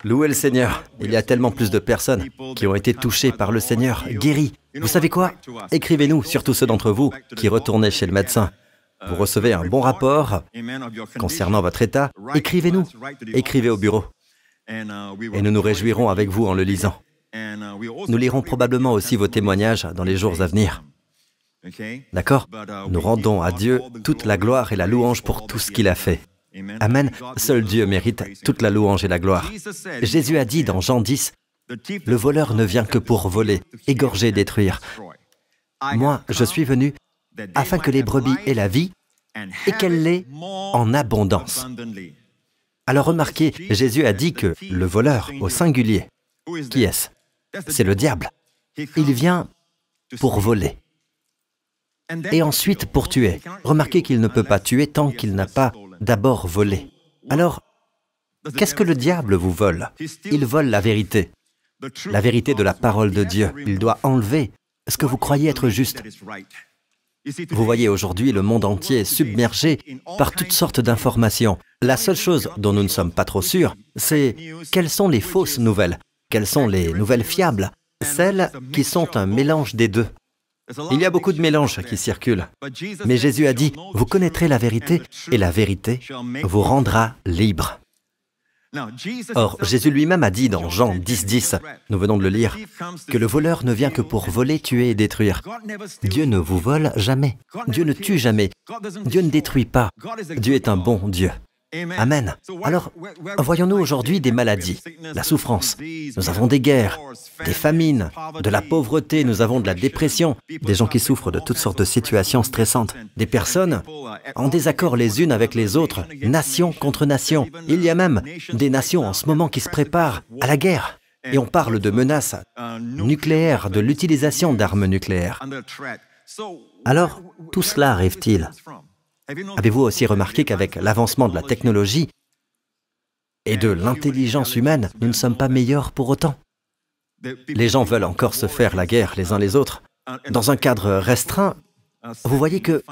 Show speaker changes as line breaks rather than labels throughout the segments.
Louez le Seigneur. Il y a tellement plus de personnes qui ont été touchées par le Seigneur, guéries. Vous savez quoi? Écrivez-nous, surtout ceux d'entre vous qui retournez chez le médecin. Vous recevez un bon rapport concernant votre état. Écrivez-nous. Écrivez au bureau. Et nous nous réjouirons avec vous en le lisant. Nous lirons probablement aussi vos témoignages dans les jours à venir. D'accord? Nous rendons à Dieu toute la gloire et la louange pour tout ce qu'il a fait. Amen. Seul Dieu mérite toute la louange et la gloire. Jésus a dit dans Jean 10, « Le voleur ne vient que pour voler, égorger, détruire. Moi, je suis venu afin que les brebis aient la vie et qu'elle l'ait en abondance. » Alors remarquez, Jésus a dit que le voleur, au singulier, qui est-ce? C'est le diable. Il vient pour voler. Et ensuite pour tuer. Remarquez qu'il ne peut pas tuer tant qu'il n'a pas d'abord volé. Alors, qu'est-ce que le diable vous vole? Il vole la vérité de la parole de Dieu. Il doit enlever ce que vous croyez être juste. Vous voyez aujourd'hui le monde entier est submergé par toutes sortes d'informations. La seule chose dont nous ne sommes pas trop sûrs, c'est quelles sont les fausses nouvelles, quelles sont les nouvelles fiables, celles qui sont un mélange des deux. Il y a beaucoup de mélanges qui circulent. Mais Jésus a dit, « Vous connaîtrez la vérité, et la vérité vous rendra libre. » Or, Jésus lui-même a dit dans Jean 10, 10, nous venons de le lire, que le voleur ne vient que pour voler, tuer et détruire. Dieu ne vous vole jamais. Dieu ne tue jamais. Dieu ne détruit pas. Dieu est un bon Dieu. Amen. Alors, voyons-nous aujourd'hui des maladies, la souffrance. Nous avons des guerres, des famines, de la pauvreté, nous avons de la dépression, des gens qui souffrent de toutes sortes de situations stressantes, des personnes en désaccord les unes avec les autres, nation contre nation. Il y a même des nations en ce moment qui se préparent à la guerre. Et on parle de menaces nucléaires, de l'utilisation d'armes nucléaires. Alors, tout cela arrive-t-il? Avez-vous aussi remarqué qu'avec l'avancement de la technologie et de l'intelligence humaine, nous ne sommes pas meilleurs pour autant? Les gens veulent encore se faire la guerre les uns les autres. Dans un cadre restreint, vous voyez que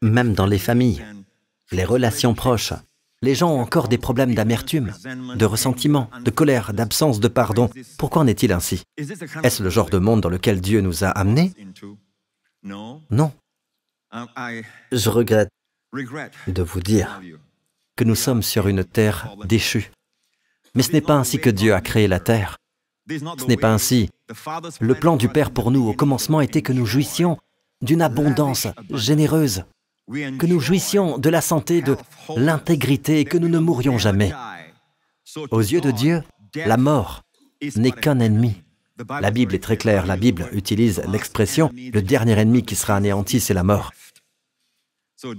même dans les familles, les relations proches, les gens ont encore des problèmes d'amertume, de ressentiment, de colère, d'absence de pardon. Pourquoi en est-il ainsi? Est-ce le genre de monde dans lequel Dieu nous a amenés? Non. Je regrette de vous dire que nous sommes sur une terre déchue. Mais ce n'est pas ainsi que Dieu a créé la terre. Ce n'est pas ainsi. Le plan du Père pour nous au commencement était que nous jouissions d'une abondance généreuse, que nous jouissions de la santé, de l'intégrité et que nous ne mourions jamais. Aux yeux de Dieu, la mort n'est qu'un ennemi. La Bible est très claire, la Bible utilise l'expression « le dernier ennemi qui sera anéanti, c'est la mort ».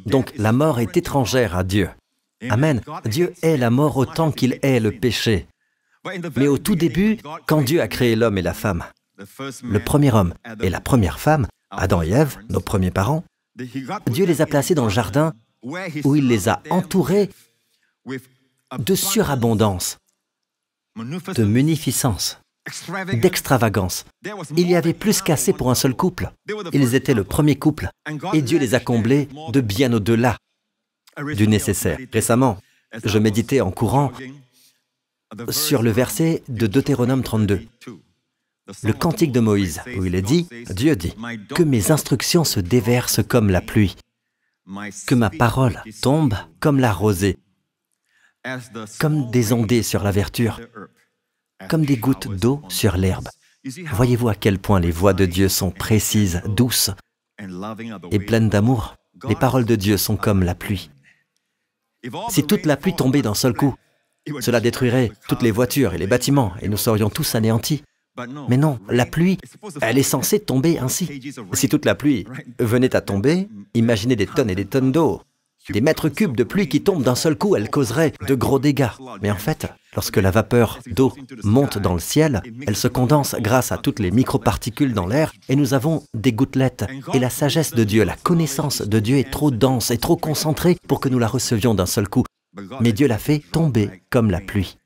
Donc la mort est étrangère à Dieu. Amen. Dieu est la mort autant qu'il est le péché. Mais au tout début, quand Dieu a créé l'homme et la femme, le premier homme et la première femme, Adam et Ève, nos premiers parents, Dieu les a placés dans le jardin où il les a entourés de surabondance, de munificence, d'extravagance. Il y avait plus qu'assez pour un seul couple. Ils étaient le premier couple et Dieu les a comblés de bien au-delà du nécessaire. Récemment, je méditais en courant sur le verset de Deutéronome 32, le cantique de Moïse, où il est dit, Dieu dit, « Que mes instructions se déversent comme la pluie, que ma parole tombe comme la rosée, comme des ondées sur la verdure, comme des gouttes d'eau sur l'herbe. » Voyez-vous à quel point les voix de Dieu sont précises, douces et pleines d'amour? Les paroles de Dieu sont comme la pluie. Si toute la pluie tombait d'un seul coup, cela détruirait toutes les voitures et les bâtiments et nous serions tous anéantis. Mais non, la pluie, elle est censée tomber ainsi. Si toute la pluie venait à tomber, imaginez des tonnes et des tonnes d'eau. Des mètres cubes de pluie qui tombent d'un seul coup, elle causerait de gros dégâts. Mais en fait, lorsque la vapeur d'eau monte dans le ciel, elle se condense grâce à toutes les microparticules dans l'air et nous avons des gouttelettes. Et la sagesse de Dieu, la connaissance de Dieu est trop dense et trop concentrée pour que nous la recevions d'un seul coup. Mais Dieu l'a fait tomber comme la pluie.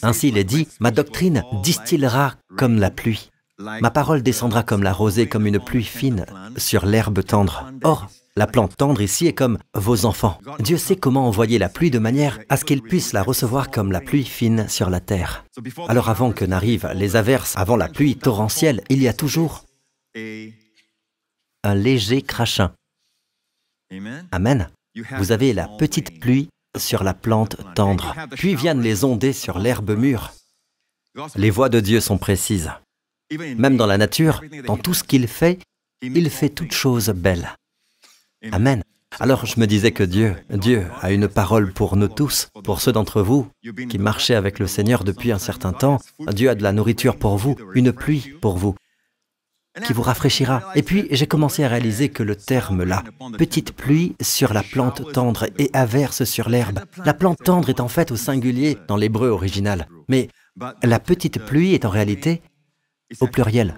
Ainsi il est dit, « Ma doctrine distillera comme la pluie. Ma parole descendra comme la rosée, comme une pluie fine sur l'herbe tendre. » Or, La plante tendre ici est comme vos enfants. Dieu sait comment envoyer la pluie de manière à ce qu'ils puissent la recevoir comme la pluie fine sur la terre. Alors avant que n'arrivent les averses, avant la pluie torrentielle, il y a toujours un léger crachin. Amen. Vous avez la petite pluie sur la plante tendre, puis viennent les ondées sur l'herbe mûre. Les voies de Dieu sont précises. Même dans la nature, dans tout ce qu'il fait toutes choses belles. Amen. Alors je me disais que Dieu a une parole pour nous tous, pour ceux d'entre vous qui marchez avec le Seigneur depuis un certain temps. Dieu a de la nourriture pour vous, une pluie pour vous, qui vous rafraîchira. Et puis j'ai commencé à réaliser que le terme là, petite pluie sur la plante tendre et averse sur l'herbe. La plante tendre est en fait au singulier dans l'hébreu original, mais la petite pluie est en réalité au pluriel.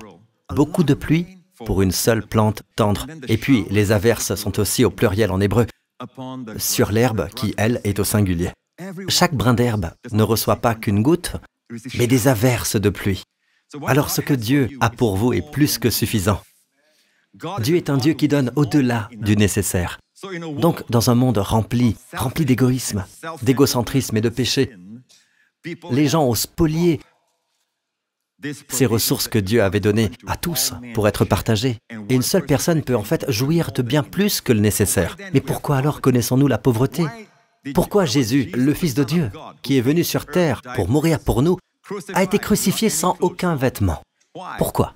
Beaucoup de pluie pour une seule plante tendre. Et puis les averses sont aussi au pluriel en hébreu, sur l'herbe qui, elle, est au singulier. Chaque brin d'herbe ne reçoit pas qu'une goutte, mais des averses de pluie. Alors ce que Dieu a pour vous est plus que suffisant. Dieu est un Dieu qui donne au-delà du nécessaire. Donc dans un monde rempli d'égoïsme, d'égocentrisme et de péché, les gens osent spolier ces ressources que Dieu avait données à tous pour être partagées. Et une seule personne peut en fait jouir de bien plus que le nécessaire. Mais pourquoi alors connaissons-nous la pauvreté? Pourquoi Jésus, le Fils de Dieu, qui est venu sur terre pour mourir pour nous, a été crucifié sans aucun vêtement? Pourquoi?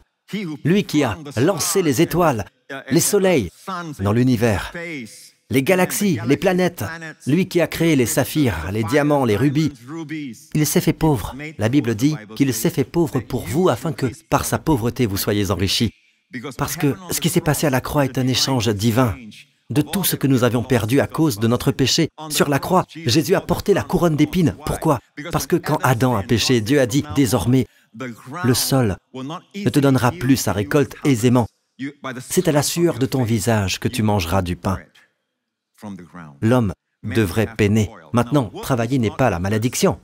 Lui qui a lancé les étoiles, les soleils dans l'univers, les galaxies, les planètes, lui qui a créé les saphirs, les diamants, les rubis, il s'est fait pauvre. La Bible dit qu'il s'est fait pauvre pour vous afin que, par sa pauvreté, vous soyez enrichis. Parce que ce qui s'est passé à la croix est un échange divin de tout ce que nous avions perdu à cause de notre péché. Sur la croix, Jésus a porté la couronne d'épines. Pourquoi? Parce que quand Adam a péché, Dieu a dit « Désormais, le sol ne te donnera plus sa récolte aisément. C'est à la sueur de ton visage que tu mangeras du pain. » L'homme devrait peiner. Maintenant, travailler n'est pas la malédiction.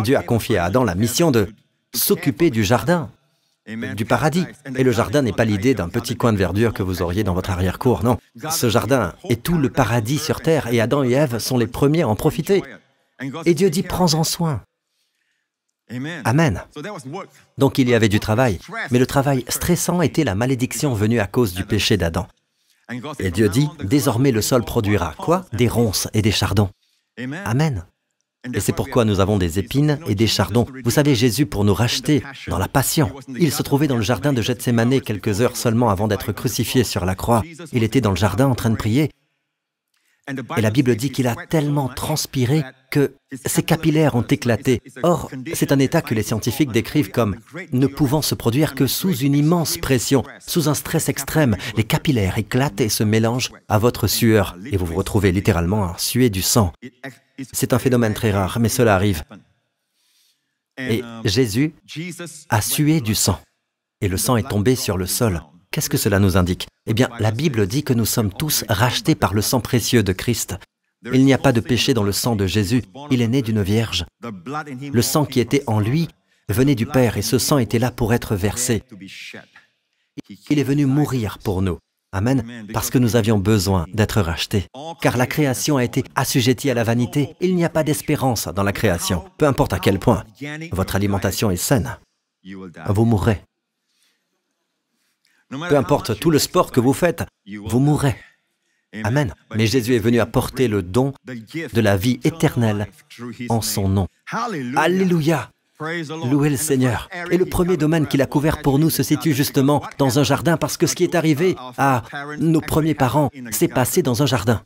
Dieu a confié à Adam la mission de s'occuper du jardin, du paradis. Et le jardin n'est pas l'idée d'un petit coin de verdure que vous auriez dans votre arrière-cour, non. Ce jardin est tout le paradis sur terre et Adam et Ève sont les premiers à en profiter. Et Dieu dit, prends-en soin. Amen. Donc il y avait du travail, mais le travail stressant était la malédiction venue à cause du péché d'Adam. Et Dieu dit, désormais le sol produira quoi? Des ronces et des chardons. Amen. Et c'est pourquoi nous avons des épines et des chardons. Vous savez, Jésus, pour nous racheter dans la passion, il se trouvait dans le jardin de Gethsémanée quelques heures seulement avant d'être crucifié sur la croix. Il était dans le jardin en train de prier. Et la Bible dit qu'il a tellement transpiré que ses capillaires ont éclaté. Or, c'est un état que les scientifiques décrivent comme ne pouvant se produire que sous une immense pression, sous un stress extrême. Les capillaires éclatent et se mélangent à votre sueur. Et vous vous retrouvez littéralement à suer du sang. C'est un phénomène très rare, mais cela arrive. Et Jésus a sué du sang. Et le sang est tombé sur le sol. Qu'est-ce que cela nous indique? Eh bien, la Bible dit que nous sommes tous rachetés par le sang précieux de Christ. Il n'y a pas de péché dans le sang de Jésus. Il est né d'une vierge. Le sang qui était en lui venait du Père et ce sang était là pour être versé. Il est venu mourir pour nous. Amen. Parce que nous avions besoin d'être rachetés. Car la création a été assujettie à la vanité. Il n'y a pas d'espérance dans la création. Peu importe à quel point votre alimentation est saine, vous mourrez. Peu importe tout le sport que vous faites, vous mourrez. Amen. Mais Jésus est venu apporter le don de la vie éternelle en son nom. Alléluia! Louez le Seigneur. Et le premier domaine qu'il a couvert pour nous se situe justement dans un jardin parce que ce qui est arrivé à nos premiers parents s'est passé dans un jardin.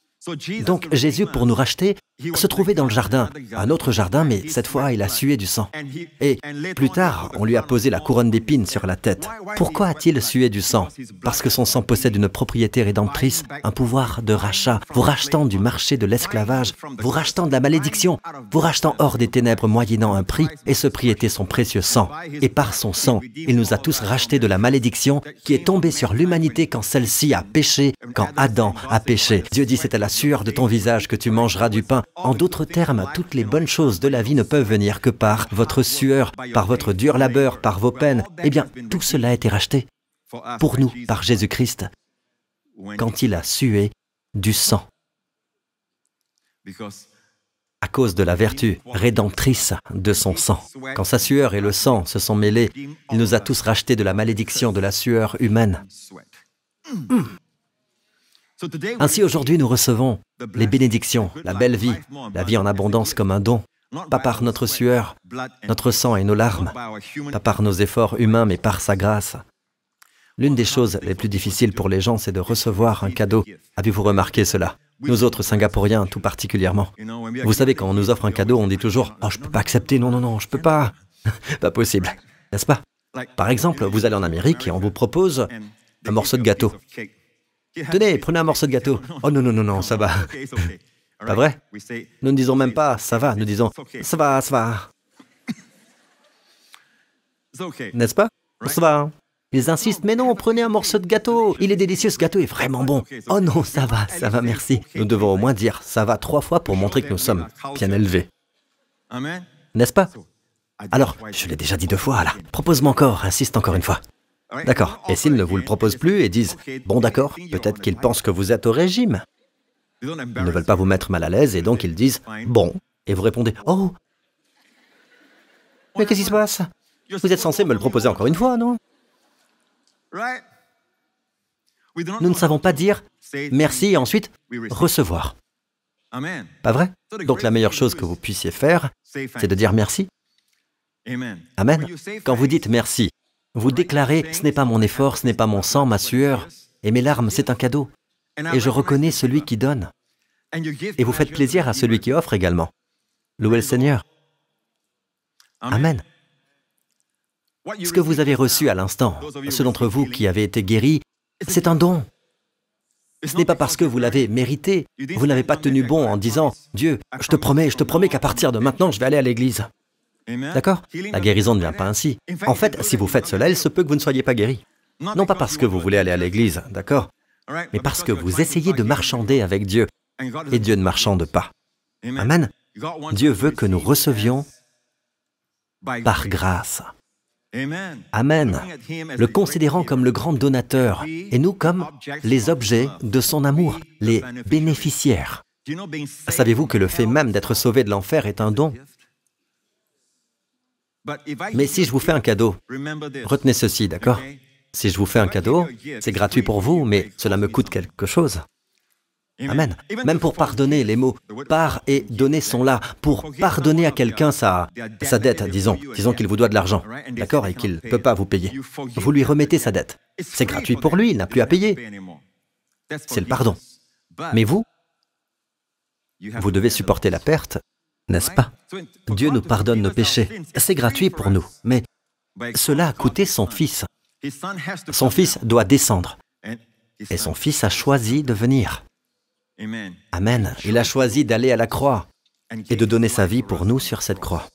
Donc Jésus, pour nous racheter, se trouvait dans le jardin, un autre jardin, mais cette fois, il a sué du sang. Et plus tard, on lui a posé la couronne d'épines sur la tête. Pourquoi a-t-il sué du sang? Parce que son sang possède une propriété rédemptrice, un pouvoir de rachat, vous rachetant du marché de l'esclavage, vous rachetant de la malédiction, vous rachetant hors des ténèbres moyennant un prix, et ce prix était son précieux sang. Et par son sang, il nous a tous rachetés de la malédiction qui est tombée sur l'humanité quand celle-ci a péché, quand Adam a péché. Dieu dit, c'est à la sueur de ton visage que tu mangeras du pain. En d'autres termes, toutes les bonnes choses de la vie ne peuvent venir que par votre sueur, par votre dur labeur, par vos peines. Eh bien, tout cela a été racheté pour nous par Jésus-Christ quand il a sué du sang. À cause de la vertu rédemptrice de son sang. Quand sa sueur et le sang se sont mêlés, il nous a tous rachetés de la malédiction de la sueur humaine. Ainsi, aujourd'hui, nous recevons les bénédictions, la belle vie, la vie en abondance comme un don, pas par notre sueur, notre sang et nos larmes, pas par nos efforts humains, mais par sa grâce. L'une des choses les plus difficiles pour les gens, c'est de recevoir un cadeau. Avez-vous remarqué cela? Nous autres Singapouriens, tout particulièrement. Vous savez, quand on nous offre un cadeau, on dit toujours « Oh, je ne peux pas accepter, non, non, non, je ne peux pas. » Pas possible, n'est-ce pas? Par exemple, vous allez en Amérique et on vous propose un morceau de gâteau. Tenez, prenez un morceau de gâteau. Oh non, non, non, non, ça va. Pas vrai? Nous ne disons même pas « ça va », nous disons « ça va, ça va ». N'est-ce pas? Ça va. Ils insistent, mais non, prenez un morceau de gâteau, il est délicieux, ce gâteau est vraiment bon. Oh non, ça va, merci. Nous devons au moins dire ça va 3 fois pour montrer que nous sommes bien élevés. N'est-ce pas? Alors, je l'ai déjà dit 2 fois, là. Propose-moi encore, insiste encore une fois. D'accord. Et s'ils ne vous le proposent plus et disent, bon d'accord, peut-être qu'ils pensent que vous êtes au régime. Ils ne veulent pas vous mettre mal à l'aise et donc ils disent, bon. Et vous répondez, oh. Mais qu'est-ce qui se passe? Vous êtes censé me le proposer encore une fois, non? Nous ne savons pas dire merci et ensuite recevoir. Pas vrai? Donc la meilleure chose que vous puissiez faire, c'est de dire merci. Amen. Quand vous dites merci, vous déclarez « ce n'est pas mon effort, ce n'est pas mon sang, ma sueur, et mes larmes, c'est un cadeau. Et je reconnais celui qui donne. » Et vous faites plaisir à celui qui offre également. Louez le Seigneur. Amen. Ce que vous avez reçu à l'instant, ceux d'entre vous qui avez été guéris, c'est un don. Ce n'est pas parce que vous l'avez mérité, vous n'avez pas tenu bon en disant « Dieu, je te promets qu'à partir de maintenant, je vais aller à l'église. » D'accord? La guérison ne vient pas ainsi. En fait, si vous faites cela, il se peut que vous ne soyez pas guéri. Non pas parce que vous voulez aller à l'église, d'accord? Mais parce que vous essayez de marchander avec Dieu, et Dieu ne marchande pas. Amen. Dieu veut que nous recevions par grâce. Amen. Le considérant comme le grand donateur, et nous comme les objets de son amour, les bénéficiaires. Savez-vous que le fait même d'être sauvé de l'enfer est un don? Mais si je vous fais un cadeau, retenez ceci, d'accord? Si je vous fais un cadeau, c'est gratuit pour vous, mais cela me coûte quelque chose. Amen. Même pour pardonner, les mots « par » et « donner » sont là. Pour pardonner à quelqu'un sa dette, disons qu'il vous doit de l'argent, d'accord, et qu'il ne peut pas vous payer. Vous lui remettez sa dette. C'est gratuit pour lui, il n'a plus à payer. C'est le pardon. Mais vous devez supporter la perte, n'est-ce pas? Dieu nous pardonne nos péchés. C'est gratuit pour nous, mais cela a coûté son Fils. Son Fils doit descendre. Et son Fils a choisi de venir. Amen. Il a choisi d'aller à la croix et de donner sa vie pour nous sur cette croix,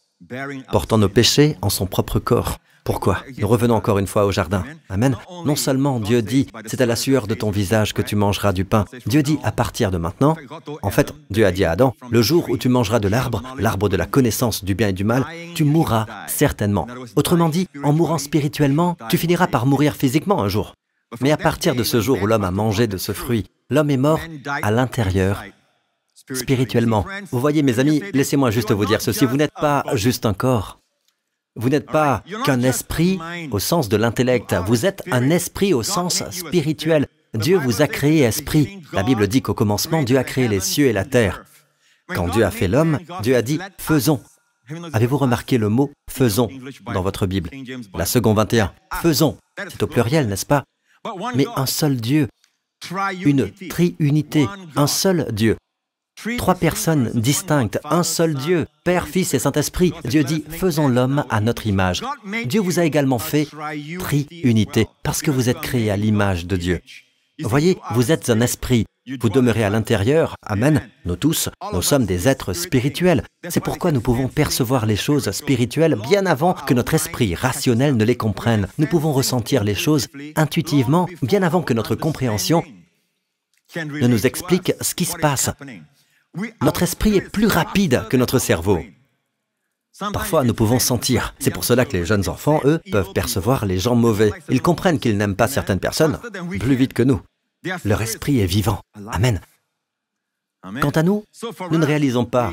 portant nos péchés en son propre corps. Pourquoi? Nous revenons encore une fois au jardin. Amen. Non seulement Dieu dit, c'est à la sueur de ton visage que tu mangeras du pain. Dieu dit, à partir de maintenant, en fait, Dieu a dit à Adam, le jour où tu mangeras de l'arbre de la connaissance du bien et du mal, tu mourras certainement. Autrement dit, en mourant spirituellement, tu finiras par mourir physiquement un jour. Mais à partir de ce jour où l'homme a mangé de ce fruit, l'homme est mort à l'intérieur, spirituellement. Vous voyez, mes amis, laissez-moi juste vous dire ceci, vous n'êtes pas juste un corps. Vous n'êtes pas qu'un esprit au sens de l'intellect, vous êtes un esprit au sens spirituel. Dieu vous a créé esprit. La Bible dit qu'au commencement, Dieu a créé les cieux et la terre. Quand Dieu a fait l'homme, Dieu a dit « faisons ». Avez-vous remarqué le mot « faisons » dans votre Bible? La seconde 21, « faisons ». C'est au pluriel, n'est-ce pas? Mais un seul Dieu, une triunité, un seul Dieu. 3 personnes distinctes, un seul Dieu, Père, Fils et Saint-Esprit. Dieu dit, faisons l'homme à notre image. Dieu vous a également fait triunité, parce que vous êtes créés à l'image de Dieu. Voyez, vous êtes un esprit, vous demeurez à l'intérieur, amen. Nous tous, nous sommes des êtres spirituels. C'est pourquoi nous pouvons percevoir les choses spirituelles bien avant que notre esprit rationnel ne les comprenne. Nous pouvons ressentir les choses intuitivement, bien avant que notre compréhension ne nous explique ce qui se passe. Notre esprit est plus rapide que notre cerveau. Parfois, nous pouvons sentir. C'est pour cela que les jeunes enfants, eux, peuvent percevoir les gens mauvais. Ils comprennent qu'ils n'aiment pas certaines personnes plus vite que nous. Leur esprit est vivant. Amen. Quant à nous, nous ne réalisons pas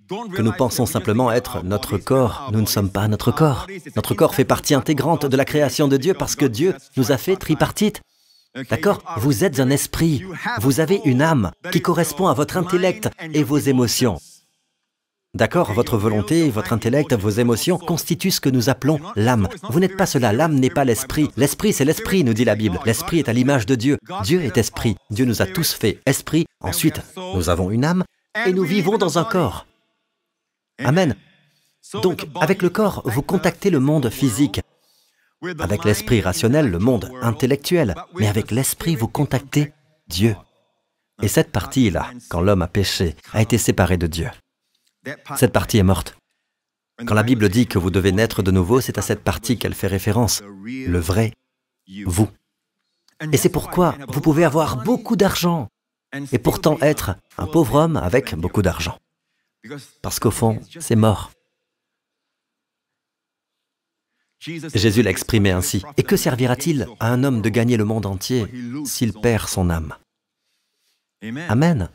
que nous pensons simplement être notre corps. Nous ne sommes pas notre corps. Notre corps fait partie intégrante de la création de Dieu parce que Dieu nous a fait tripartite. D'accord? Vous êtes un esprit. Vous avez une âme qui correspond à votre intellect et vos émotions. D'accord? Votre volonté, votre intellect, vos émotions constituent ce que nous appelons l'âme. Vous n'êtes pas cela, l'âme n'est pas l'esprit. L'esprit, c'est l'esprit, nous dit la Bible. L'esprit est à l'image de Dieu. Dieu est esprit. Dieu nous a tous fait esprit. Ensuite, nous avons une âme et nous vivons dans un corps. Amen. Donc, avec le corps, vous contactez le monde physique. Avec l'esprit rationnel, le monde intellectuel. Mais avec l'esprit, vous contactez Dieu. Et cette partie-là, quand l'homme a péché, a été séparé de Dieu. Cette partie est morte. Quand la Bible dit que vous devez naître de nouveau, c'est à cette partie qu'elle fait référence, le vrai vous. Et c'est pourquoi vous pouvez avoir beaucoup d'argent et pourtant être un pauvre homme avec beaucoup d'argent. Parce qu'au fond, c'est mort. Jésus l'a exprimé ainsi. Et que servira-t-il à un homme de gagner le monde entier s'il perd son âme? Amen.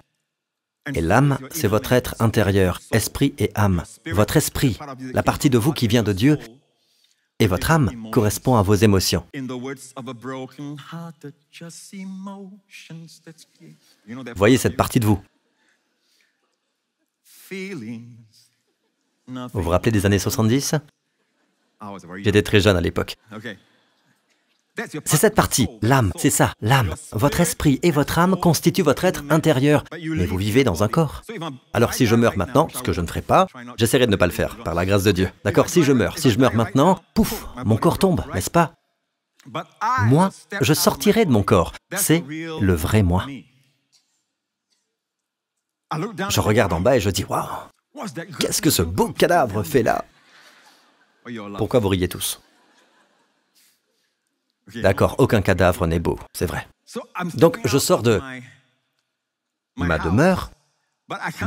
Et l'âme, c'est votre être intérieur, esprit et âme. Votre esprit, la partie de vous qui vient de Dieu, et votre âme correspond à vos émotions. Voyez cette partie de vous. Vous vous rappelez des années 70? J'étais très jeune à l'époque. C'est cette partie, l'âme, c'est ça, l'âme. Votre esprit et votre âme constituent votre être intérieur, mais vous vivez dans un corps. Alors si je meurs maintenant, ce que je ne ferai pas, j'essaierai de ne pas le faire, par la grâce de Dieu. D'accord? Si je meurs maintenant, pouf, mon corps tombe, n'est-ce pas? Moi, je sortirai de mon corps. C'est le vrai moi. Je regarde en bas et je dis, waouh, qu'est-ce que ce beau cadavre fait là? Pourquoi vous riez tous? D'accord, aucun cadavre n'est beau, c'est vrai. Donc je sors de ma demeure,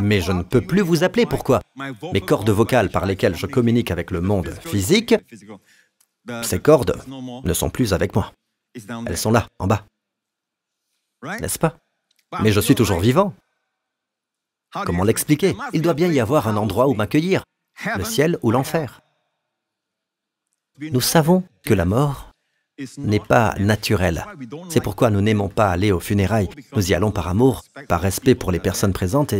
mais je ne peux plus vous appeler. Pourquoi? Mes cordes vocales par lesquelles je communique avec le monde physique, ces cordes ne sont plus avec moi. Elles sont là, en bas. N'est-ce pas? Mais je suis toujours vivant. Comment l'expliquer? Il doit bien y avoir un endroit où m'accueillir, le ciel ou l'enfer. Nous savons que la mort n'est pas naturelle. C'est pourquoi nous n'aimons pas aller aux funérailles. Nous y allons par amour, par respect pour les personnes présentes,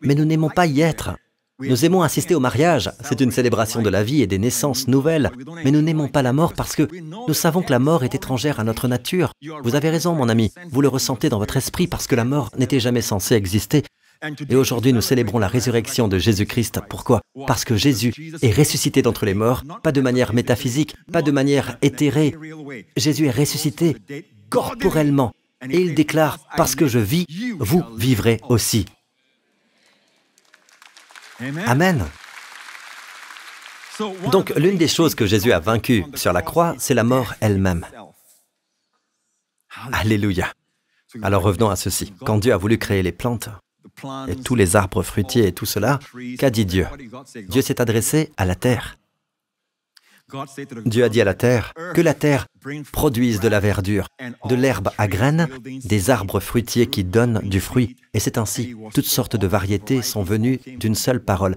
mais nous n'aimons pas y être. Nous aimons assister au mariage, c'est une célébration de la vie et des naissances nouvelles, mais nous n'aimons pas la mort parce que nous savons que la mort est étrangère à notre nature. Vous avez raison, mon ami, vous le ressentez dans votre esprit parce que la mort n'était jamais censée exister. Et aujourd'hui, nous célébrons la résurrection de Jésus-Christ. Pourquoi? Parce que Jésus est ressuscité d'entre les morts, pas de manière métaphysique, pas de manière éthérée. Jésus est ressuscité corporellement. Et il déclare, parce que je vis, vous vivrez aussi. Amen. Donc, l'une des choses que Jésus a vaincues sur la croix, c'est la mort elle-même. Alléluia. Alors revenons à ceci. Quand Dieu a voulu créer les plantes, et tous les arbres fruitiers et tout cela, qu'a dit Dieu? Dieu s'est adressé à la terre. Dieu a dit à la terre que la terre produise de la verdure, de l'herbe à graines, des arbres fruitiers qui donnent du fruit. Et c'est ainsi, toutes sortes de variétés sont venues d'une seule parole.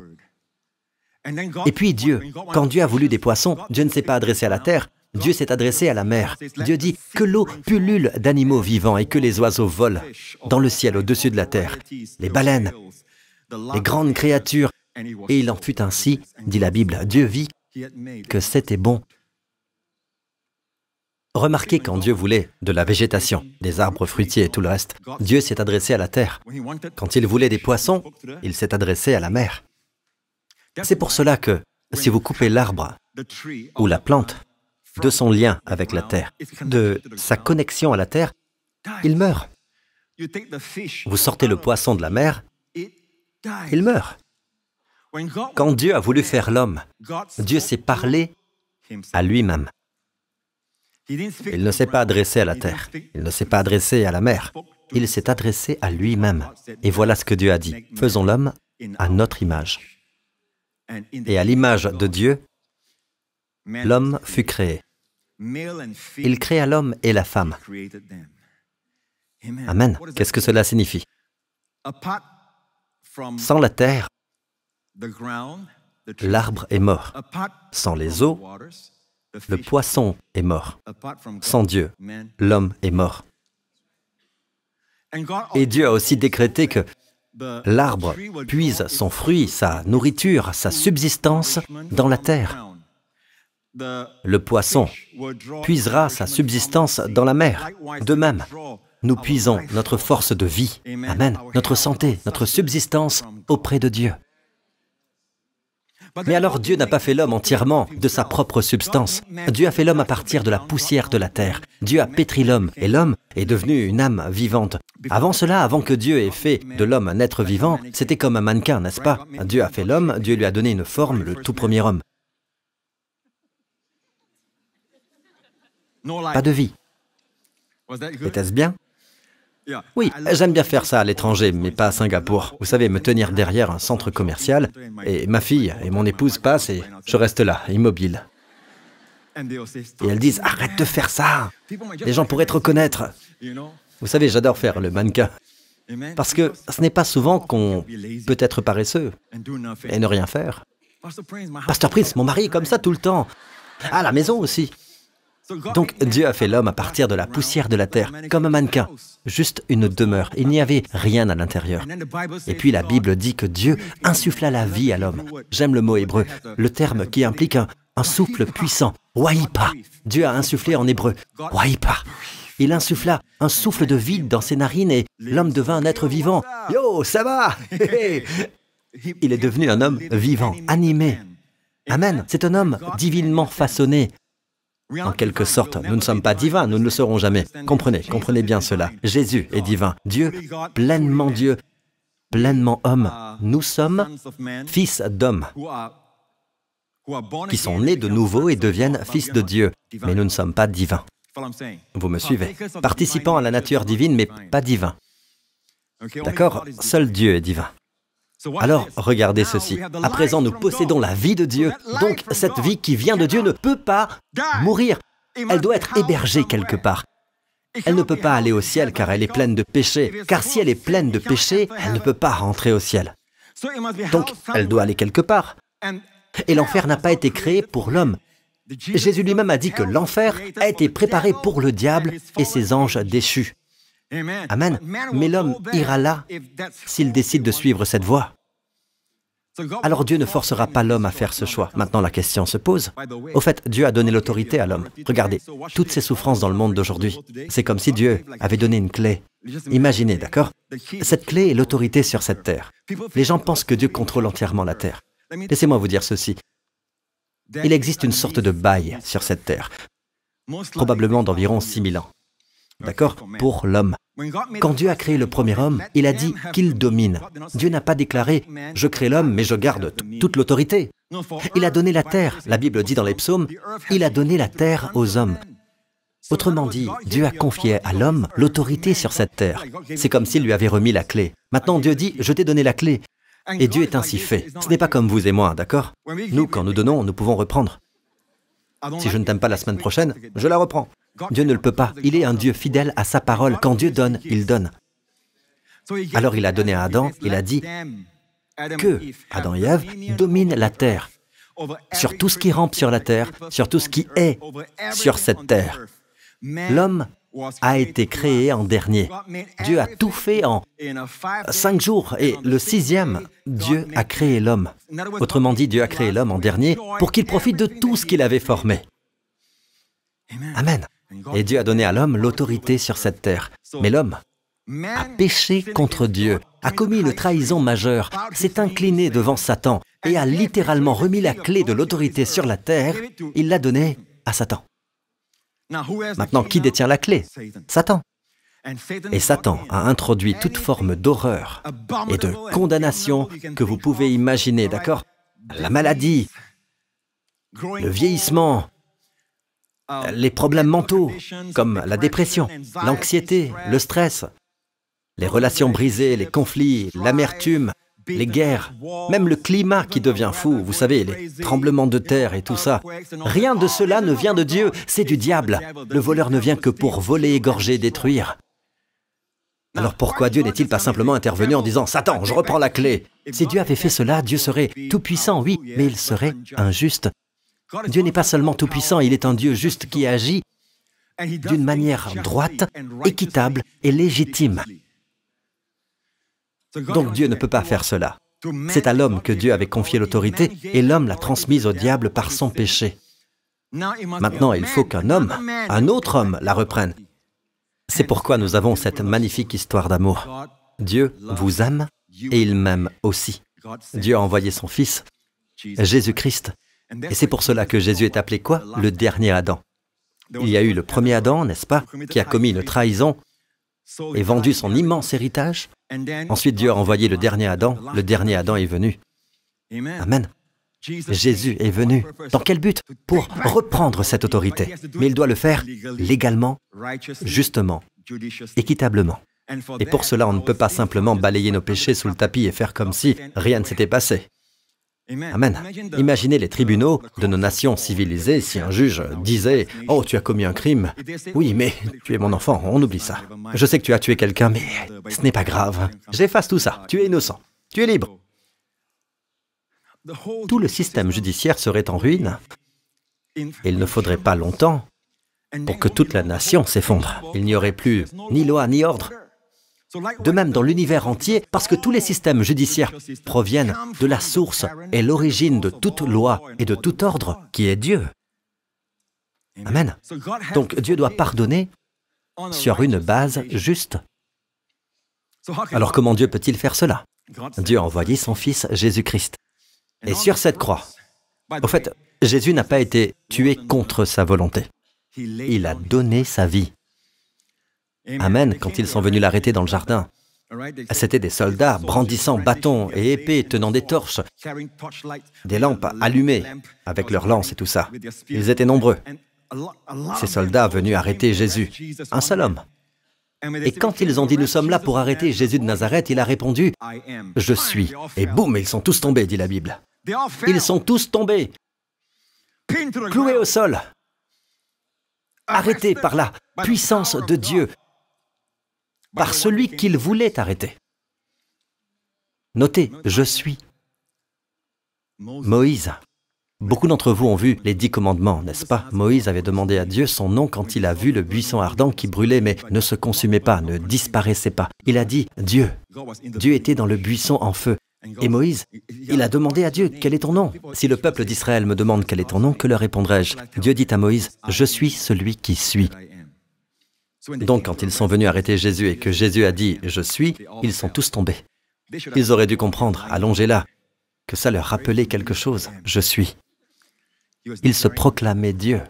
Et puis Dieu, quand Dieu a voulu des poissons, Dieu ne s'est pas adressé à la terre, Dieu s'est adressé à la mer. Dieu dit que l'eau pullule d'animaux vivants et que les oiseaux volent dans le ciel au-dessus de la terre, les baleines, les grandes créatures. Et il en fut ainsi, dit la Bible. Dieu vit que c'était bon. Remarquez quand Dieu voulait de la végétation, des arbres fruitiers et tout le reste, Dieu s'est adressé à la terre. Quand il voulait des poissons, il s'est adressé à la mer. C'est pour cela que, si vous coupez l'arbre ou la plante de son lien avec la terre, de sa connexion à la terre, il meurt. Vous sortez le poisson de la mer, il meurt. Quand Dieu a voulu faire l'homme, Dieu s'est parlé à lui-même. Il ne s'est pas adressé à la terre, il ne s'est pas adressé à la mer, il s'est adressé à lui-même. Et voilà ce que Dieu a dit. Faisons l'homme à notre image. Et à l'image de Dieu, l'homme fut créé. Il créa l'homme et la femme. Amen. Qu'est-ce que cela signifie? Sans la terre, l'arbre est mort. Sans les eaux, le poisson est mort. Sans Dieu, l'homme est mort. Et Dieu a aussi décrété que l'arbre puise son fruit, sa nourriture, sa subsistance dans la terre. Le poisson puisera sa subsistance dans la mer. De même, nous puisons notre force de vie, amen, notre santé, notre subsistance auprès de Dieu. Mais alors Dieu n'a pas fait l'homme entièrement de sa propre substance. Dieu a fait l'homme à partir de la poussière de la terre. Dieu a pétri l'homme, et l'homme est devenu une âme vivante. Avant cela, avant que Dieu ait fait de l'homme un être vivant, c'était comme un mannequin, n'est-ce pas? Dieu a fait l'homme, Dieu lui a donné une forme, le tout premier homme. Pas de vie. Était-ce bien? Oui, j'aime bien faire ça à l'étranger, mais pas à Singapour. Vous savez, me tenir derrière un centre commercial, et ma fille et mon épouse passent et je reste là, immobile. Et elles disent, arrête de faire ça, les gens pourraient te reconnaître. Vous savez, j'adore faire le mannequin, parce que ce n'est pas souvent qu'on peut être paresseux et ne rien faire. Pasteur Prince, mon mari est comme ça tout le temps, à la maison aussi. Donc Dieu a fait l'homme à partir de la poussière de la terre, comme un mannequin, juste une demeure. Il n'y avait rien à l'intérieur. Et puis la Bible dit que Dieu insuffla la vie à l'homme. J'aime le mot hébreu, le terme qui implique un souffle puissant, waïpa. Dieu a insufflé en hébreu, waïpa. Il insuffla un souffle de vide dans ses narines et l'homme devint un être vivant. Yo, ça va? Il est devenu un homme vivant, animé. Amen, c'est un homme divinement façonné. En quelque sorte, nous ne sommes pas divins, nous ne le serons jamais. Comprenez bien cela. Jésus est divin. Dieu, pleinement homme. Nous sommes fils d'hommes, qui sont nés de nouveau et deviennent fils de Dieu. Mais nous ne sommes pas divins. Vous me suivez? Participants à la nature divine, mais pas divins. D'accord? Seul Dieu est divin. Alors, regardez ceci. À présent, nous possédons la vie de Dieu. Donc, cette vie qui vient de Dieu ne peut pas mourir. Elle doit être hébergée quelque part. Elle ne peut pas aller au ciel car elle est pleine de péché. Car si elle est pleine de péché, elle ne peut pas rentrer au ciel. Donc, elle doit aller quelque part. Et l'enfer n'a pas été créé pour l'homme. Jésus lui-même a dit que l'enfer a été préparé pour le diable et ses anges déchus. Amen. Mais l'homme ira là s'il décide de suivre cette voie. Alors Dieu ne forcera pas l'homme à faire ce choix. Maintenant, la question se pose. Au fait, Dieu a donné l'autorité à l'homme. Regardez, toutes ces souffrances dans le monde d'aujourd'hui, c'est comme si Dieu avait donné une clé. Imaginez, d'accord? Cette clé est l'autorité sur cette terre. Les gens pensent que Dieu contrôle entièrement la terre. Laissez-moi vous dire ceci. Il existe une sorte de bail sur cette terre, probablement d'environ 6000 ans. D'accord? Pour l'homme. Quand Dieu a créé le premier homme, il a dit qu'il domine. Dieu n'a pas déclaré « je crée l'homme, mais je garde toute l'autorité ». Il a donné la terre. La Bible dit dans les psaumes « il a donné la terre aux hommes ». Autrement dit, Dieu a confié à l'homme l'autorité sur cette terre. C'est comme s'il lui avait remis la clé. Maintenant, Dieu dit « je t'ai donné la clé ». Et Dieu est ainsi fait. Ce n'est pas comme vous et moi, d'accord? Nous, quand nous donnons, nous pouvons reprendre. Si je ne t'aime pas la semaine prochaine, je la reprends. Dieu ne le peut pas. Il est un Dieu fidèle à sa parole. Quand Dieu donne, il donne. Alors il a donné à Adam, il a dit que Adam et Ève dominent la terre, sur tout ce qui rampe sur la terre, sur tout ce qui est sur cette terre. L'homme a été créé en dernier. Dieu a tout fait en 5 jours et le 6e, Dieu a créé l'homme. Autrement dit, Dieu a créé l'homme en dernier pour qu'il profite de tout ce qu'il avait formé. Amen. Et Dieu a donné à l'homme l'autorité sur cette terre. Mais l'homme a péché contre Dieu, a commis une trahison majeure, s'est incliné devant Satan et a littéralement remis la clé de l'autorité sur la terre, il l'a donnée à Satan. Maintenant, qui détient la clé? Satan. Et Satan a introduit toute forme d'horreur et de condamnation que vous pouvez imaginer, d'accord? La maladie, le vieillissement, les problèmes mentaux, comme la dépression, l'anxiété, le stress, les relations brisées, les conflits, l'amertume, les guerres, même le climat qui devient fou, vous savez, les tremblements de terre et tout ça. Rien de cela ne vient de Dieu, c'est du diable. Le voleur ne vient que pour voler, égorger, détruire. Alors pourquoi Dieu n'est-il pas simplement intervenu en disant « Satan, je reprends la clé » Si Dieu avait fait cela, Dieu serait tout-puissant, oui, mais il serait injuste. Dieu n'est pas seulement tout-puissant, il est un Dieu juste qui agit d'une manière droite, équitable et légitime. Donc Dieu ne peut pas faire cela. C'est à l'homme que Dieu avait confié l'autorité et l'homme l'a transmise au diable par son péché. Maintenant, il faut qu'un homme, un autre homme, la reprenne. C'est pourquoi nous avons cette magnifique histoire d'amour. Dieu vous aime et il m'aime aussi. Dieu a envoyé son Fils, Jésus-Christ. Et c'est pour cela que Jésus est appelé quoi? Le dernier Adam. Il y a eu le premier Adam, n'est-ce pas, qui a commis une trahison et vendu son immense héritage. Ensuite, Dieu a envoyé le dernier Adam est venu. Amen. Jésus est venu. Dans quel but? Pour reprendre cette autorité. Mais il doit le faire légalement, justement, équitablement. Et pour cela, on ne peut pas simplement balayer nos péchés sous le tapis et faire comme si rien ne s'était passé. Amen. Imaginez les tribunaux de nos nations civilisées si un juge disait « Oh, tu as commis un crime. Oui, mais tu es mon enfant, on oublie ça. Je sais que tu as tué quelqu'un, mais ce n'est pas grave. J'efface tout ça. Tu es innocent. Tu es libre. » Tout le système judiciaire serait en ruine. Il ne faudrait pas longtemps pour que toute la nation s'effondre. Il n'y aurait plus ni loi ni ordre. De même dans l'univers entier, parce que tous les systèmes judiciaires proviennent de la source et l'origine de toute loi et de tout ordre, qui est Dieu. Amen. Donc Dieu doit pardonner sur une base juste. Alors comment Dieu peut-il faire cela? Dieu a envoyé son Fils Jésus-Christ. Et sur cette croix, au fait, Jésus n'a pas été tué contre sa volonté. Il a donné sa vie. Amen, quand ils sont venus l'arrêter dans le jardin, c'était des soldats brandissant bâtons et épées, tenant des torches, des lampes allumées avec leurs lances et tout ça. Ils étaient nombreux. Ces soldats venus arrêter Jésus, un seul homme. Et quand ils ont dit « Nous sommes là pour arrêter Jésus de Nazareth », il a répondu « Je suis ». Et boum, ils sont tous tombés, dit la Bible. Ils sont tous tombés, cloués au sol, arrêtés par la puissance de Dieu, par celui qu'il voulait arrêter. Notez, je suis. Moïse. Beaucoup d'entre vous ont vu les 10 commandements, n'est-ce pas? Moïse avait demandé à Dieu son nom quand il a vu le buisson ardent qui brûlait mais ne se consumait pas, ne disparaissait pas. Il a dit, Dieu. Dieu était dans le buisson en feu. Et Moïse, il a demandé à Dieu, quel est ton nom? Si le peuple d'Israël me demande quel est ton nom, que leur répondrai-je? Dieu dit à Moïse, je suis celui qui suis. Donc quand ils sont venus arrêter Jésus et que Jésus a dit « Je suis », ils sont tous tombés. Ils auraient dû comprendre, allongés là, que ça leur rappelait quelque chose, « Je suis ». Il se proclamait Dieu.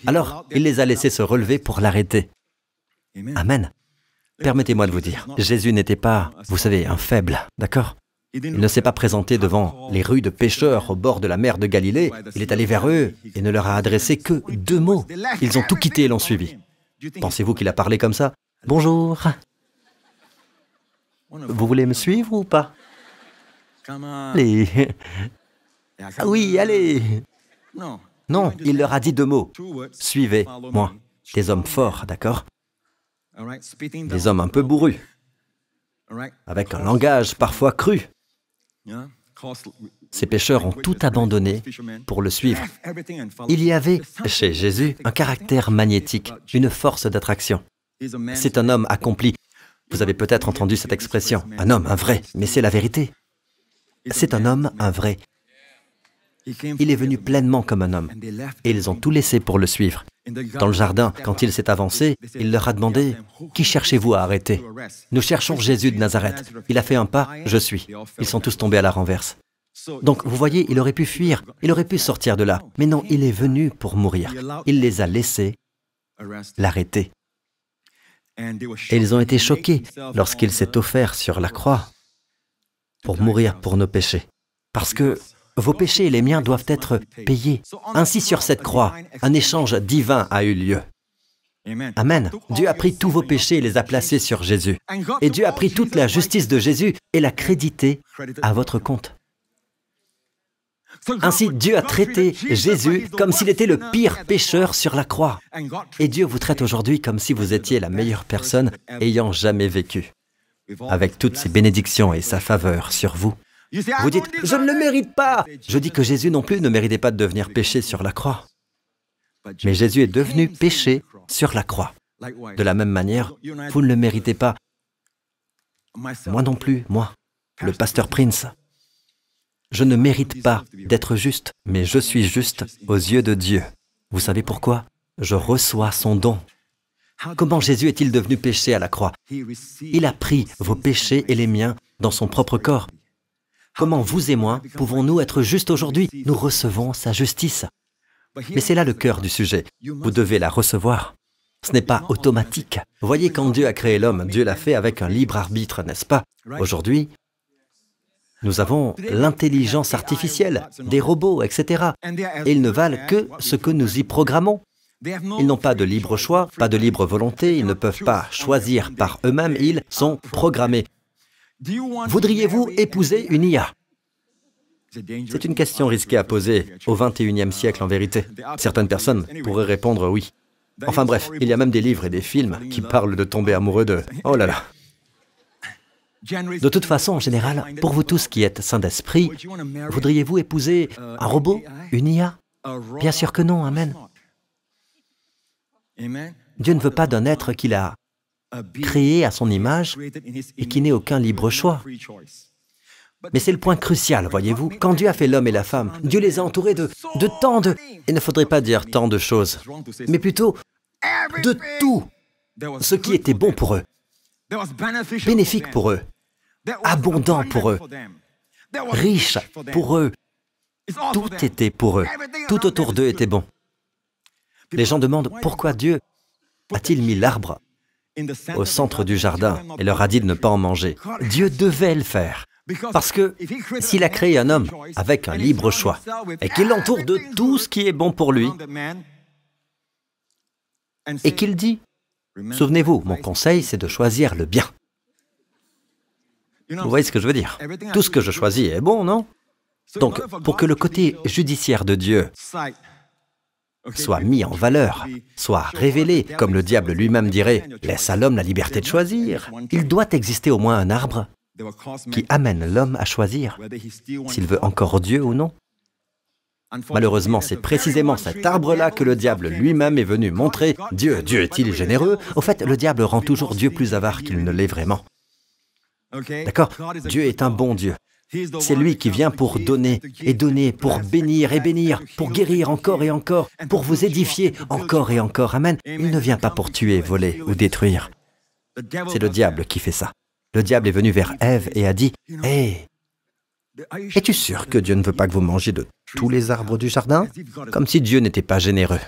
Alors, il les a laissés se relever pour l'arrêter. Amen. Permettez-moi de vous dire, Jésus n'était pas, vous savez, un faible, d'accord? Il ne s'est pas présenté devant les rues de pêcheurs au bord de la mer de Galilée. Il est allé vers eux et ne leur a adressé que 2 mots. Ils ont tout quitté et l'ont suivi. Pensez-vous qu'il a parlé comme ça? Bonjour. Vous voulez me suivre ou pas? Allez. Oui, allez. Non, il leur a dit 2 mots. Suivez-moi. Des hommes forts, d'accord? Des hommes un peu bourrus, avec un langage parfois cru. Ces pécheurs ont tout abandonné pour le suivre. Il y avait chez Jésus un caractère magnétique, une force d'attraction. C'est un homme accompli. Vous avez peut-être entendu cette expression, un homme, un vrai, mais c'est la vérité. C'est un homme, un vrai. Il est venu pleinement comme un homme, et ils ont tout laissé pour le suivre. Dans le jardin, quand il s'est avancé, il leur a demandé « Qui cherchez-vous à arrêter ?»« Nous cherchons Jésus de Nazareth. » Il a fait un pas, « Je suis. » Ils sont tous tombés à la renverse. Donc, vous voyez, il aurait pu fuir, il aurait pu sortir de là. Mais non, il est venu pour mourir. Il les a laissés l'arrêter. Et ils ont été choqués lorsqu'il s'est offert sur la croix pour mourir pour nos péchés. Parce que vos péchés et les miens doivent être payés. Ainsi, sur cette croix, un échange divin a eu lieu. Amen. Dieu a pris tous vos péchés et les a placés sur Jésus. Et Dieu a pris toute la justice de Jésus et l'a créditée à votre compte. Ainsi, Dieu a traité Jésus comme s'il était le pire pécheur sur la croix. Et Dieu vous traite aujourd'hui comme si vous étiez la meilleure personne ayant jamais vécu, avec toutes ses bénédictions et sa faveur sur vous. Vous dites, « Je ne le mérite pas !» Je dis que Jésus non plus ne méritait pas de devenir péché sur la croix. Mais Jésus est devenu péché sur la croix. De la même manière, vous ne le méritez pas. Moi non plus, moi, le pasteur Prince. Je ne mérite pas d'être juste, mais je suis juste aux yeux de Dieu. Vous savez pourquoi? Je reçois son don. Comment Jésus est-il devenu péché à la croix? Il a pris vos péchés et les miens dans son propre corps. Comment vous et moi pouvons-nous être justes aujourd'hui? Nous recevons sa justice. Mais c'est là le cœur du sujet. Vous devez la recevoir. Ce n'est pas automatique. Voyez, quand Dieu a créé l'homme, Dieu l'a fait avec un libre arbitre, n'est-ce pas? Aujourd'hui, nous avons l'intelligence artificielle, des robots, etc. Et ils ne valent que ce que nous y programmons. Ils n'ont pas de libre choix, pas de libre volonté, ils ne peuvent pas choisir par eux-mêmes, ils sont programmés. Voudriez-vous épouser une IA? C'est une question risquée à poser au XXIe siècle en vérité. Certaines personnes pourraient répondre oui. Enfin bref, il y a même des livres et des films qui parlent de tomber amoureux d'eux. Oh là là! De toute façon, en général, pour vous tous qui êtes saints d'esprit, voudriez-vous épouser un robot, une IA? Bien sûr que non, amen. Dieu ne veut pas d'un être qu'il a créé à son image et qui n'ait aucun libre choix. Mais c'est le point crucial, voyez-vous. Quand Dieu a fait l'homme et la femme, Dieu les a entourés de tant de... Il ne faudrait pas dire tant de choses, mais plutôt de tout ce qui était bon pour eux, bénéfique pour eux, abondant pour eux, riche pour eux. Tout était pour eux. Tout autour d'eux était bon. Les gens demandent pourquoi Dieu a-t-il mis l'arbre au centre du jardin et leur a dit de ne pas en manger. Dieu devait le faire. Parce que s'il a créé un homme avec un libre choix et qu'il l'entoure de tout ce qui est bon pour lui et qu'il dit, souvenez-vous, mon conseil, c'est de choisir le bien. Vous voyez ce que je veux dire? Tout ce que je choisis est bon, non? Donc, pour que le côté judiciaire de Dieu soit mis en valeur, soit révélé, comme le diable lui-même dirait, laisse à l'homme la liberté de choisir, il doit exister au moins un arbre qui amène l'homme à choisir s'il veut encore Dieu ou non. Malheureusement, c'est précisément cet arbre-là que le diable lui-même est venu montrer. Dieu est-il généreux? Au fait, le diable rend toujours Dieu plus avare qu'il ne l'est vraiment. D'accord? Dieu est un bon Dieu. C'est lui qui vient pour donner et donner, pour bénir et bénir, pour guérir encore et encore, pour vous édifier encore et encore. Amen. Il ne vient pas pour tuer, voler ou détruire. C'est le diable qui fait ça. Le diable est venu vers Ève et a dit, « Hé, es-tu sûr que Dieu ne veut pas que vous mangiez de tous les arbres du jardin? » Comme si Dieu n'était pas généreux.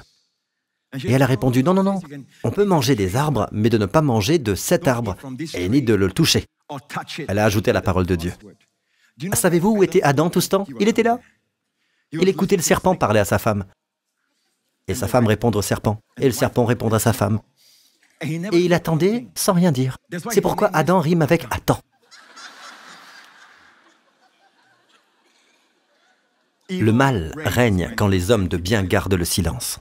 Et elle a répondu, « Non, non, non, on peut manger des arbres, mais de ne pas manger de cet arbre, et ni de le toucher. » Elle a ajouté la parole de Dieu. Savez-vous où était Adam tout ce temps? Il était là. Il écoutait le serpent parler à sa femme. Et sa femme répondre au serpent. Et le serpent répondre à sa femme. Et il attendait sans rien dire. C'est pourquoi Adam rime avec « attends ». Le mal règne quand les hommes de bien gardent le silence.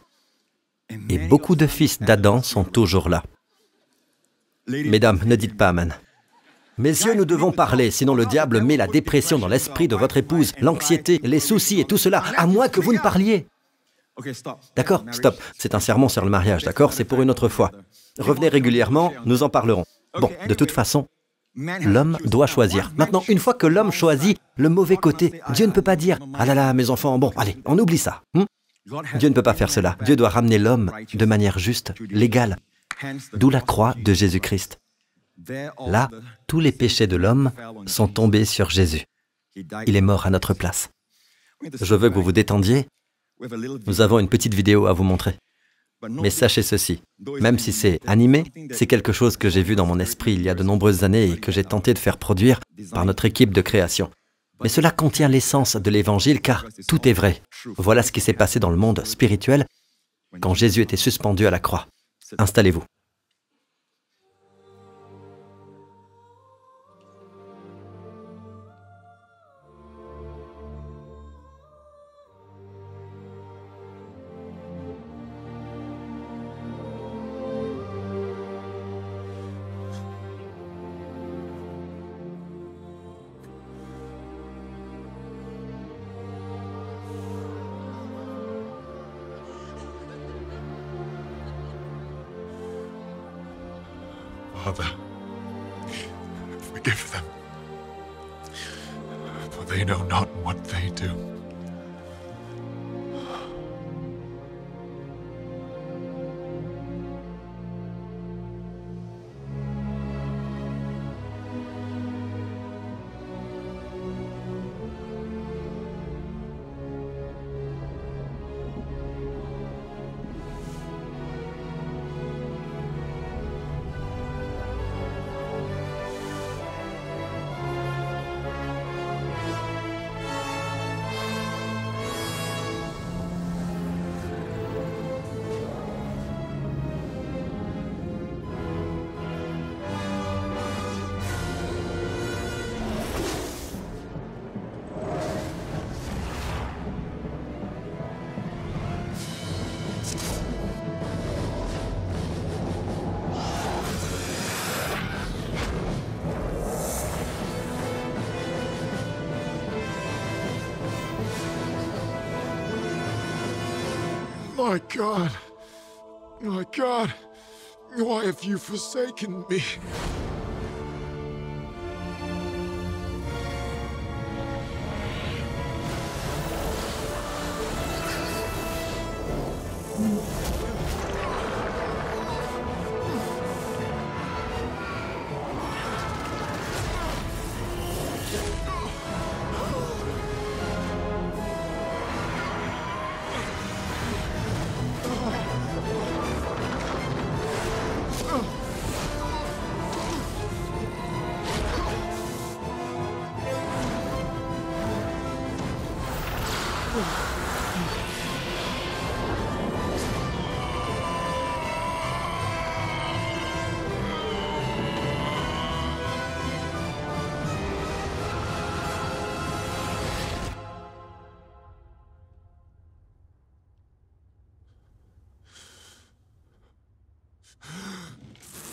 Et beaucoup de fils d'Adam sont toujours là. Mesdames, ne dites pas amen. Messieurs, nous devons parler, sinon le diable met la dépression dans l'esprit de votre épouse, l'anxiété, les soucis et tout cela, à moins que vous ne parliez. D'accord? Stop. C'est un sermon sur le mariage, d'accord? C'est pour une autre fois. Revenez régulièrement, nous en parlerons. Bon, de toute façon, l'homme doit choisir. Maintenant, une fois que l'homme choisit le mauvais côté, Dieu ne peut pas dire « Ah là là, mes enfants, bon, allez, on oublie ça. Dieu ne peut pas faire cela. Dieu doit ramener l'homme de manière juste, légale. D'où la croix de Jésus-Christ. Là, tous les péchés de l'homme sont tombés sur Jésus. Il est mort à notre place. Je veux que vous vous détendiez. Nous avons une petite vidéo à vous montrer. Mais sachez ceci, même si c'est animé, c'est quelque chose que j'ai vu dans mon esprit il y a de nombreuses années et que j'ai tenté de faire produire par notre équipe de création. Mais cela contient l'essence de l'Évangile car tout est vrai. Voilà ce qui s'est passé dans le monde spirituel quand Jésus était suspendu à la croix. Installez-vous.
Father, forgive them, for they know not what they do. My God, why have you forsaken me?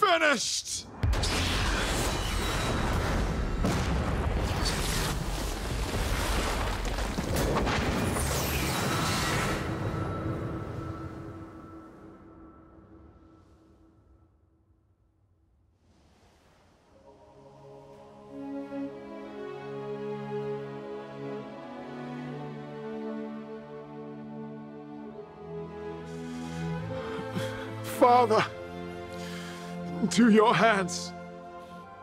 Finished! Father, to your hands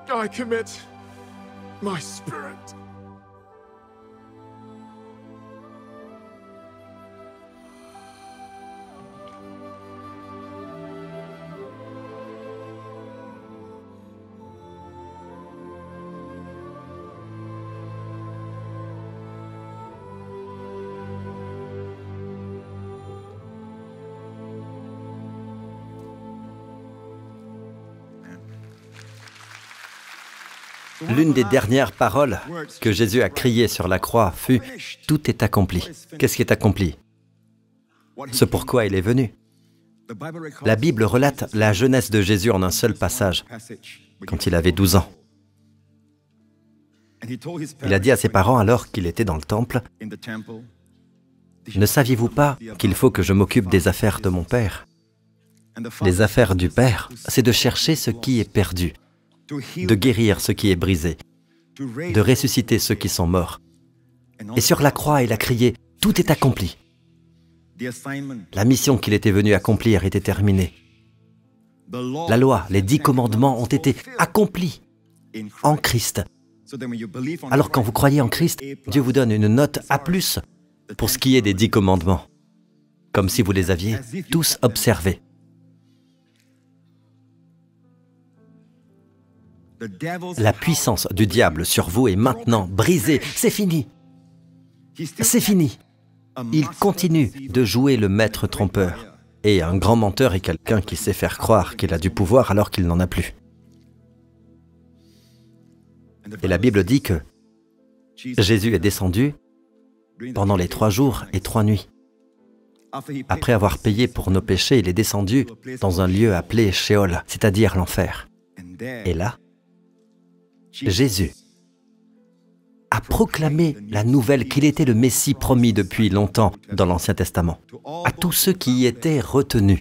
I commit my spirit.
L'une des dernières paroles que Jésus a criées sur la croix fut « Tout est accompli ». Qu'est-ce qui est accompli? Ce pourquoi il est venu. La Bible relate la jeunesse de Jésus en un seul passage, quand il avait 12 ans. Il a dit à ses parents alors qu'il était dans le temple, « Ne saviez-vous pas qu'il faut que je m'occupe des affaires de mon Père? Les affaires du Père, c'est de chercher ce qui est perdu, de guérir ce qui est brisé, de ressusciter ceux qui sont morts. Et sur la croix, il a crié, « Tout est accompli ». La mission qu'il était venu accomplir était terminée. La loi, les 10 commandements ont été accomplis en Christ. Alors quand vous croyez en Christ, Dieu vous donne une note A+ pour ce qui est des 10 commandements, comme si vous les aviez tous observés. La puissance du diable sur vous est maintenant brisée. C'est fini. C'est fini. Il continue de jouer le maître trompeur. Et un grand menteur est quelqu'un qui sait faire croire qu'il a du pouvoir alors qu'il n'en a plus. Et la Bible dit que Jésus est descendu pendant les 3 jours et 3 nuits. Après avoir payé pour nos péchés, il est descendu dans un lieu appelé Sheol, c'est-à-dire l'enfer. Et là, Jésus a proclamé la nouvelle qu'il était le Messie promis depuis longtemps dans l'Ancien Testament, à tous ceux qui y étaient retenus.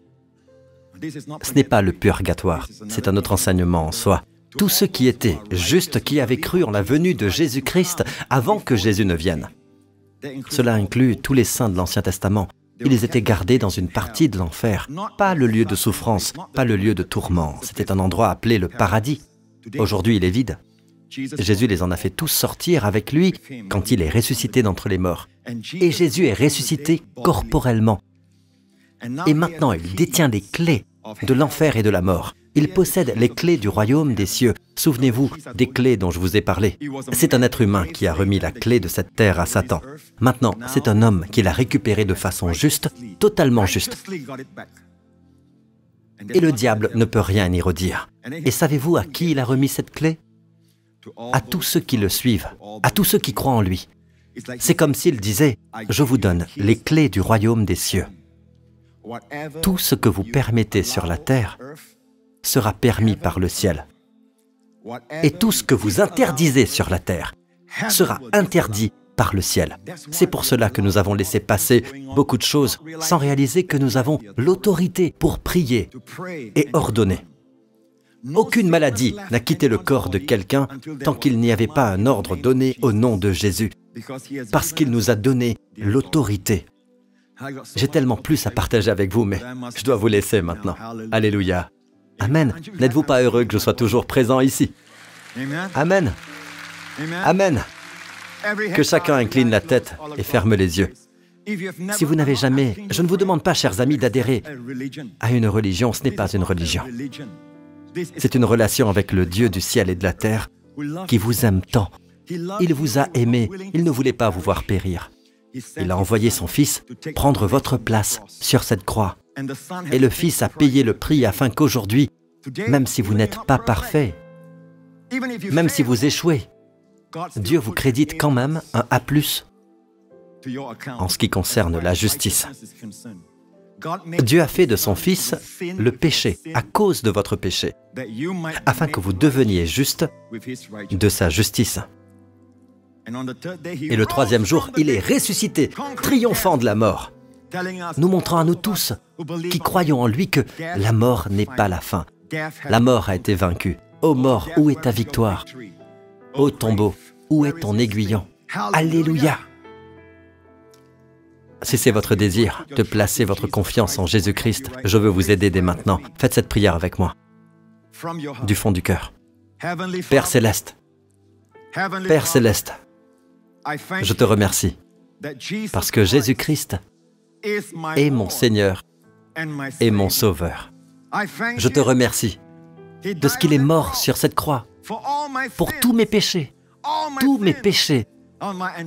Ce n'est pas le purgatoire, c'est un autre enseignement en soi. Tous ceux qui étaient justes, qui avaient cru en la venue de Jésus-Christ avant que Jésus ne vienne. Cela inclut tous les saints de l'Ancien Testament. Ils étaient gardés dans une partie de l'enfer, pas le lieu de souffrance, pas le lieu de tourment. C'était un endroit appelé le paradis. Aujourd'hui, il est vide. Jésus les en a fait tous sortir avec lui quand il est ressuscité d'entre les morts. Et Jésus est ressuscité corporellement. Et maintenant, il détient les clés de l'enfer et de la mort. Il possède les clés du royaume des cieux. Souvenez-vous des clés dont je vous ai parlé. C'est un être humain qui a remis la clé de cette terre à Satan. Maintenant, c'est un homme qui l'a récupérée de façon juste, totalement juste. Et le diable ne peut rien y redire. Et savez-vous à qui il a remis cette clé? À tous ceux qui le suivent, à tous ceux qui croient en lui. C'est comme s'il disait, « Je vous donne les clés du royaume des cieux. Tout ce que vous permettez sur la terre sera permis par le ciel. Et tout ce que vous interdisez sur la terre sera interdit par le ciel. » C'est pour cela que nous avons laissé passer beaucoup de choses sans réaliser que nous avons l'autorité pour prier et ordonner. Aucune maladie n'a quitté le corps de quelqu'un tant qu'il n'y avait pas un ordre donné au nom de Jésus, parce qu'il nous a donné l'autorité. J'ai tellement plus à partager avec vous, mais je dois vous laisser maintenant. Alléluia. Amen. N'êtes-vous pas heureux que je sois toujours présent ici? Amen. Amen. Que chacun incline la tête et ferme les yeux. Si vous n'avez jamais, je ne vous demande pas, chers amis, d'adhérer à une religion, ce n'est pas une religion. C'est une relation avec le Dieu du ciel et de la terre qui vous aime tant. Il vous a aimé, il ne voulait pas vous voir périr. Il a envoyé son Fils prendre votre place sur cette croix. Et le Fils a payé le prix afin qu'aujourd'hui, même si vous n'êtes pas parfait, même si vous échouez, Dieu vous crédite quand même un A+, en ce qui concerne la justice. Dieu a fait de son Fils le péché à cause de votre péché, afin que vous deveniez juste de sa justice. Et le troisième jour, il est ressuscité, triomphant de la mort, nous montrant à nous tous qui croyons en lui que la mort n'est pas la fin. La mort a été vaincue. Ô mort, où est ta victoire? Ô tombeau, où est ton aiguillon? Alléluia! Si c'est votre désir de placer votre confiance en Jésus-Christ, je veux vous aider dès maintenant. Faites cette prière avec moi, du fond du cœur. Père Céleste, Père Céleste, je te remercie parce que Jésus-Christ est mon Seigneur et mon Sauveur. Je te remercie de ce qu'il est mort sur cette croix pour tous mes péchés,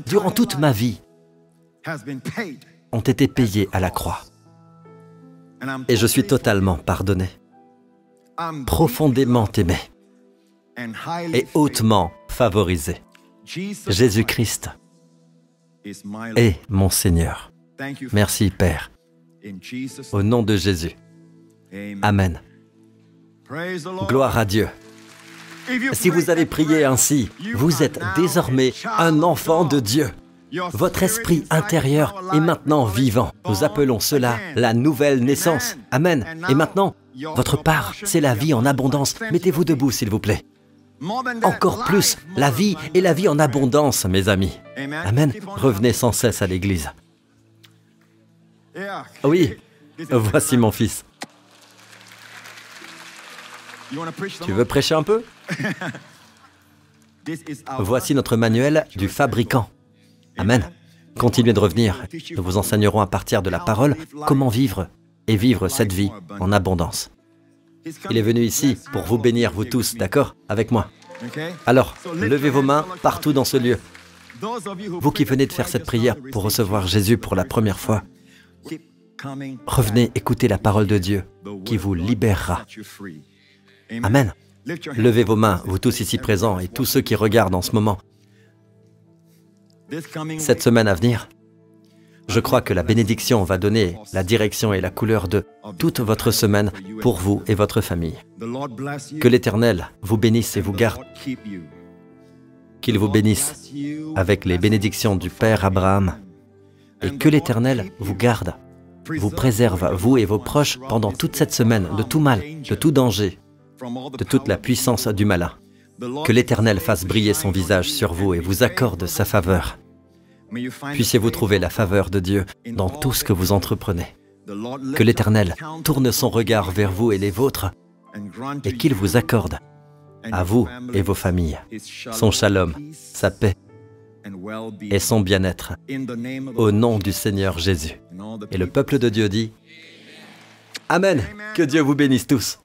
durant toute ma vie, ont été payés à la croix. Et je suis totalement pardonné, profondément aimé et hautement favorisé. Jésus-Christ est mon Seigneur. Merci, Père. Au nom de Jésus. Amen. Gloire à Dieu. Si vous avez prié ainsi, vous êtes désormais un enfant de Dieu. Votre esprit intérieur est maintenant vivant. Nous appelons cela la nouvelle naissance. Amen. Et maintenant, votre part, c'est la vie en abondance. Mettez-vous debout, s'il vous plaît. Encore plus, la vie et la vie en abondance, mes amis. Amen. Revenez sans cesse à l'église. Oui, voici mon fils. Tu veux prêcher un peu? Voici notre manuel du fabricant. Amen. Continuez de revenir. Nous vous enseignerons à partir de la parole comment vivre et vivre cette vie en abondance. Il est venu ici pour vous bénir, vous tous, d'accord? Avec moi. Alors, levez vos mains partout dans ce lieu. Vous qui venez de faire cette prière pour recevoir Jésus pour la première fois, revenez écouter la parole de Dieu qui vous libérera. Amen. Levez vos mains, vous tous ici présents et tous ceux qui regardent en ce moment. Cette semaine à venir, je crois que la bénédiction va donner la direction et la couleur de toute votre semaine pour vous et votre famille. Que l'Éternel vous bénisse et vous garde. Qu'il vous bénisse avec les bénédictions du Père Abraham. Et que l'Éternel vous garde vous préserve, vous et vos proches, pendant toute cette semaine, de tout mal, de tout danger, de toute la puissance du malin. Que l'Éternel fasse briller son visage sur vous et vous accorde sa faveur. Puissiez-vous trouver la faveur de Dieu dans tout ce que vous entreprenez. Que l'Éternel tourne son regard vers vous et les vôtres et qu'il vous accorde, à vous et vos familles, son shalom, sa paix et son bien-être, au nom du Seigneur Jésus. Et le peuple de Dieu dit Amen. Que Dieu vous bénisse tous.